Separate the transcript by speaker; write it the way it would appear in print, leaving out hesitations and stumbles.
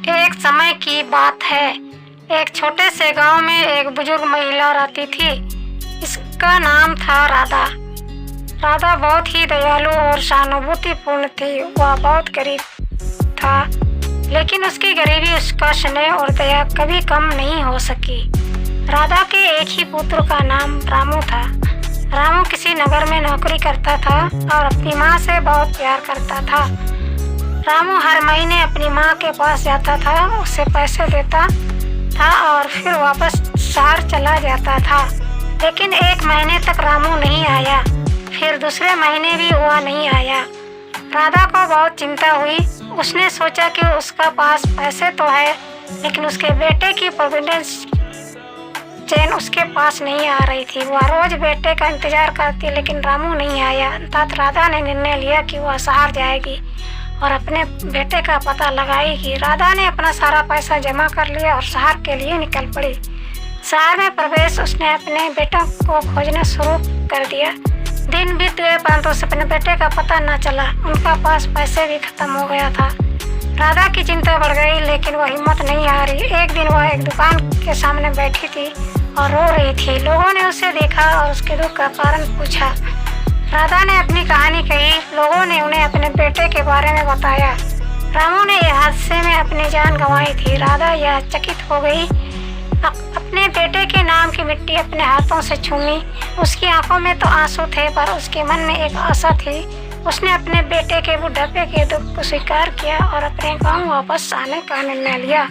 Speaker 1: एक समय की बात है। एक छोटे से गांव में एक बुजुर्ग महिला रहती थी। इसका नाम था राधा। राधा बहुत ही दयालु और सहानुभूतिपूर्ण थी। वह बहुत गरीब था, लेकिन उसकी गरीबी उसका स्नेह और दया कभी कम नहीं हो सकी। राधा के एक ही पुत्र का नाम रामू था। रामू किसी नगर में नौकरी करता था और अपनी माँ से बहुत प्यार करता था। रामू हर महीने अपनी माँ के पास जाता था, उसे पैसे देता था और फिर वापस शहर चला जाता था। लेकिन एक महीने तक रामू नहीं आया, फिर दूसरे महीने भी वह नहीं आया। राधा को बहुत चिंता हुई। उसने सोचा कि उसका पास पैसे तो है, लेकिन उसके बेटे की प्रोविडेंस चेन उसके पास नहीं आ रही थी। वह रोज बेटे का इंतजार करती, लेकिन रामू नहीं आया। तब राधा ने निर्णय लिया कि वह शहर जाएगी और अपने बेटे का पता लगाएगी। राधा ने अपना सारा पैसा जमा कर लिया और शहर के लिए निकल पड़ी। शहर में प्रवेश उसने अपने बेटों को खोजना शुरू कर दिया। दिन बीत गए, परंतु उसे अपने बेटे का पता न चला। उनका पास पैसे भी खत्म हो गया था। राधा की चिंता बढ़ गई, लेकिन वह हिम्मत नहीं हारी। एक दिन वह एक दुकान के सामने बैठी थी और रो रही थी। लोगों ने उसे देखा और उसके दुख का कारण पूछा। राधा ने अपनी कहानी कही। लोगों ने उन्हें अपने बेटे के बारे में बताया। रामू ने यह हादसे में अपनी जान गंवाई थी। राधा यह चकित हो गई। अपने बेटे के नाम की मिट्टी अपने हाथों से छूमी। उसकी आंखों में तो आंसू थे, पर उसके मन में एक आशा थी। उसने अपने बेटे के बुढ़ापे के दुख को स्वीकार किया और अपने गांव वापस आने का निर्णय लिया।